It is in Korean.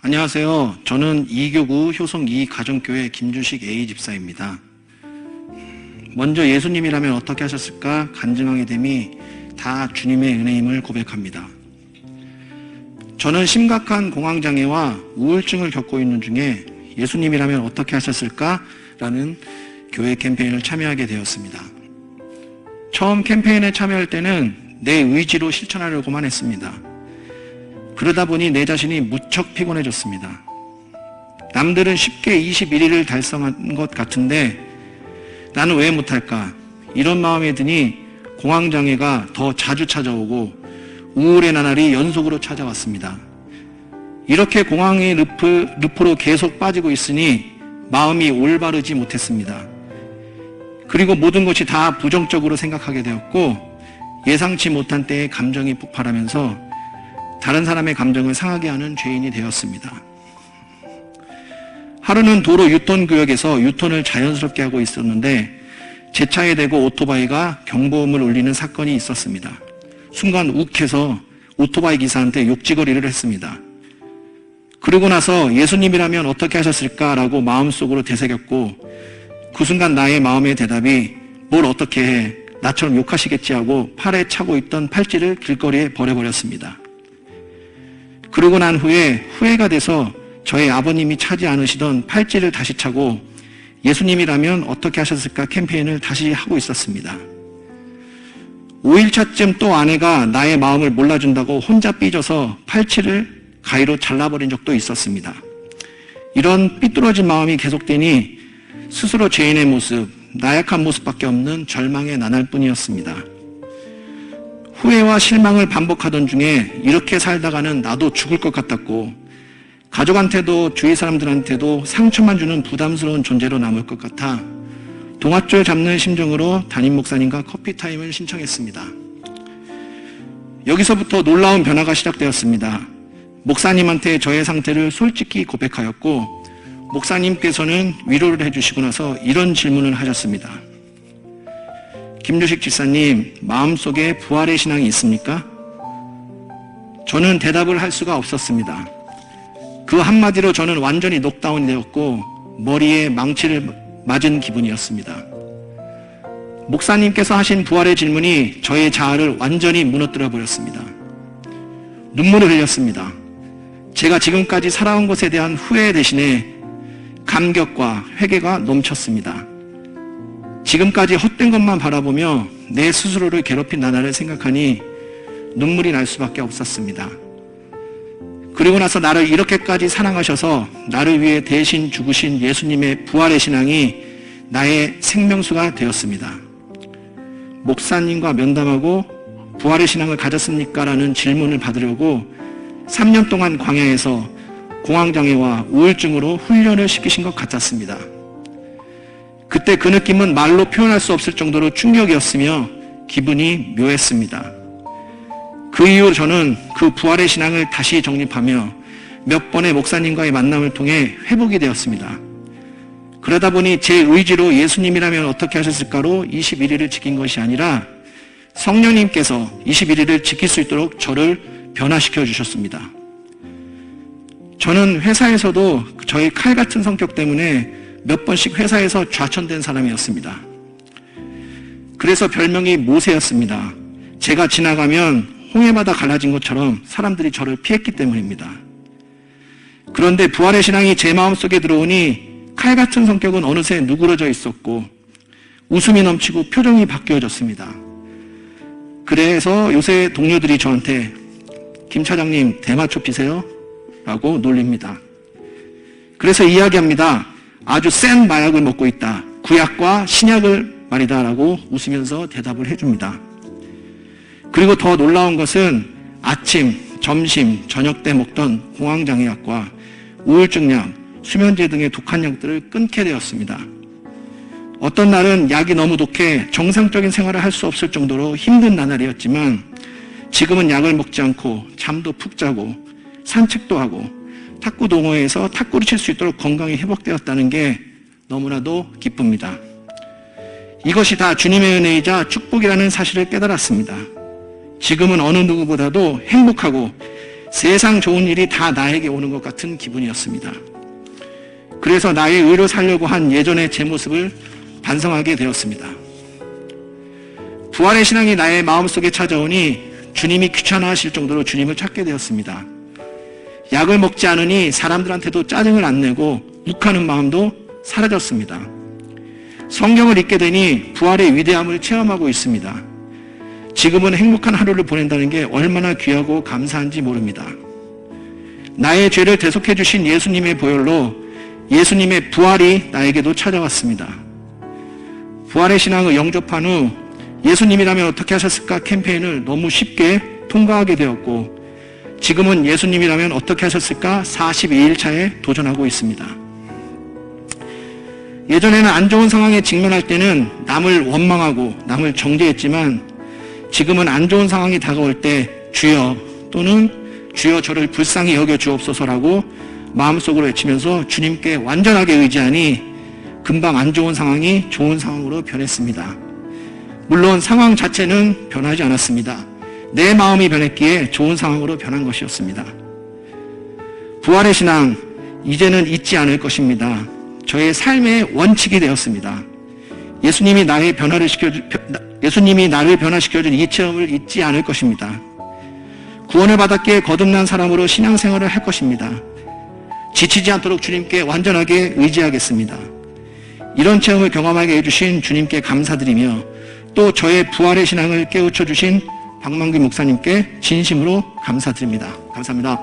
안녕하세요. 저는 이교구 효성 2 가정교회 김주식 A 집사입니다. 먼저 예수님이라면 어떻게 하셨을까 간증하게 됨이 다 주님의 은혜임을 고백합니다. 저는 심각한 공황장애와 우울증을 겪고 있는 중에 예수님이라면 어떻게 하셨을까라는 교회 캠페인을 참여하게 되었습니다. 처음 캠페인에 참여할 때는 내 의지로 실천하려고만 했습니다. 그러다 보니 내 자신이 무척 피곤해졌습니다. 남들은 쉽게 21일을 달성한 것 같은데 나는 왜 못할까? 이런 마음이 드니 공황장애가 더 자주 찾아오고 우울의 나날이 연속으로 찾아왔습니다. 이렇게 공황의 늪으로 계속 빠지고 있으니 마음이 올바르지 못했습니다. 그리고 모든 것이 다 부정적으로 생각하게 되었고 예상치 못한 때에 감정이 폭발하면서 다른 사람의 감정을 상하게 하는 죄인이 되었습니다. 하루는 도로 유턴구역에서 유턴을 자연스럽게 하고 있었는데 제 차에 대고 오토바이가 경보음을 울리는 사건이 있었습니다. 순간 욱해서 오토바이 기사한테 욕지거리를 했습니다. 그러고 나서 예수님이라면 어떻게 하셨을까라고 마음속으로 되새겼고 그 순간 나의 마음의 대답이 뭘 어떻게 해? 나처럼 욕하시겠지 하고 팔에 차고 있던 팔찌를 길거리에 버려버렸습니다. 그러고 난 후에 후회가 돼서 저의 아버님이 차지 않으시던 팔찌를 다시 차고 예수님이라면 어떻게 하셨을까 캠페인을 다시 하고 있었습니다. 5일차쯤 또 아내가 나의 마음을 몰라준다고 혼자 삐져서 팔찌를 가위로 잘라버린 적도 있었습니다. 이런 삐뚤어진 마음이 계속되니 스스로 죄인의 모습, 나약한 모습밖에 없는 절망의 나날 뿐이었습니다. 후회와 실망을 반복하던 중에 이렇게 살다가는 나도 죽을 것 같았고 가족한테도 주위 사람들한테도 상처만 주는 부담스러운 존재로 남을 것 같아 동아줄 잡는 심정으로 담임 목사님과 커피타임을 신청했습니다. 여기서부터 놀라운 변화가 시작되었습니다. 목사님한테 저의 상태를 솔직히 고백하였고 목사님께서는 위로를 해주시고 나서 이런 질문을 하셨습니다. 김주식 집사님, 마음속에 부활의 신앙이 있습니까? 저는 대답을 할 수가 없었습니다. 그 한마디로 저는 완전히 녹다운이 되었고 머리에 망치를 맞은 기분이었습니다. 목사님께서 하신 부활의 질문이 저의 자아를 완전히 무너뜨려 버렸습니다. 눈물을 흘렸습니다. 제가 지금까지 살아온 것에 대한 후회 대신에 감격과 회개가 넘쳤습니다. 지금까지 헛된 것만 바라보며 내 스스로를 괴롭힌 나날을 생각하니 눈물이 날 수밖에 없었습니다. 그리고 나서 나를 이렇게까지 사랑하셔서 나를 위해 대신 죽으신 예수님의 부활의 신앙이 나의 생명수가 되었습니다. 목사님과 면담하고 부활의 신앙을 가졌습니까? 라는 질문을 받으려고 3년 동안 광야에서 공황장애와 우울증으로 훈련을 시키신 것 같았습니다. 그때 그 느낌은 말로 표현할 수 없을 정도로 충격이었으며 기분이 묘했습니다. 그 이후 저는 그 부활의 신앙을 다시 정립하며 몇 번의 목사님과의 만남을 통해 회복이 되었습니다. 그러다 보니 제 의지로 예수님이라면 어떻게 하셨을까로 21일을 지킨 것이 아니라 성령님께서 21일을 지킬 수 있도록 저를 변화시켜 주셨습니다. 저는 회사에서도 저의 칼 같은 성격 때문에 몇 번씩 회사에서 좌천된 사람이었습니다. 그래서 별명이 모세였습니다. 제가 지나가면 홍해바다 갈라진 것처럼 사람들이 저를 피했기 때문입니다. 그런데 부활의 신앙이 제 마음속에 들어오니 칼 같은 성격은 어느새 누그러져 있었고 웃음이 넘치고 표정이 바뀌어졌습니다. 그래서 요새 동료들이 저한테 김 차장님 대마초 피세요? 라고 놀립니다. 그래서 이야기합니다. 아주 센 마약을 먹고 있다. 구약과 신약을 말이다 라고 웃으면서 대답을 해줍니다. 그리고 더 놀라운 것은 아침, 점심, 저녁 때 먹던 공황장애약과 우울증약, 수면제 등의 독한 약들을 끊게 되었습니다. 어떤 날은 약이 너무 독해 정상적인 생활을 할 수 없을 정도로 힘든 나날이었지만 지금은 약을 먹지 않고 잠도 푹 자고 산책도 하고 탁구 동호회에서 탁구를 칠 수 있도록 건강이 회복되었다는 게 너무나도 기쁩니다. 이것이 다 주님의 은혜이자 축복이라는 사실을 깨달았습니다. 지금은 어느 누구보다도 행복하고 세상 좋은 일이 다 나에게 오는 것 같은 기분이었습니다. 그래서 나의 의로 살려고 한 예전의 제 모습을 반성하게 되었습니다. 부활의 신앙이 나의 마음속에 찾아오니 주님이 귀찮아하실 정도로 주님을 찾게 되었습니다. 약을 먹지 않으니 사람들한테도 짜증을 안 내고 욱하는 마음도 사라졌습니다. 성경을 읽게 되니 부활의 위대함을 체험하고 있습니다. 지금은 행복한 하루를 보낸다는 게 얼마나 귀하고 감사한지 모릅니다. 나의 죄를 대속해 주신 예수님의 보혈로 예수님의 부활이 나에게도 찾아왔습니다. 부활의 신앙을 영접한 후 예수님이라면 어떻게 하셨을까 캠페인을 너무 쉽게 통과하게 되었고, 지금은 예수님이라면 어떻게 하셨을까 42일 차에 도전하고 있습니다. 예전에는 안 좋은 상황에 직면할 때는 남을 원망하고 남을 정죄했지만, 지금은 안 좋은 상황이 다가올 때 주여 또는 주여 저를 불쌍히 여겨 주옵소서라고 마음속으로 외치면서 주님께 완전하게 의지하니 금방 안 좋은 상황이 좋은 상황으로 변했습니다. 물론 상황 자체는 변하지 않았습니다. 내 마음이 변했기에 좋은 상황으로 변한 것이었습니다. 부활의 신앙, 이제는 잊지 않을 것입니다. 저의 삶의 원칙이 되었습니다. 예수님이 나를 변화시켜준 이 체험을 잊지 않을 것입니다. 구원을 받았기에 거듭난 사람으로 신앙생활을 할 것입니다. 지치지 않도록 주님께 완전하게 의지하겠습니다. 이런 체험을 경험하게 해주신 주님께 감사드리며, 또 저의 부활의 신앙을 깨우쳐 주신 박만규 목사님께 진심으로 감사드립니다. 감사합니다.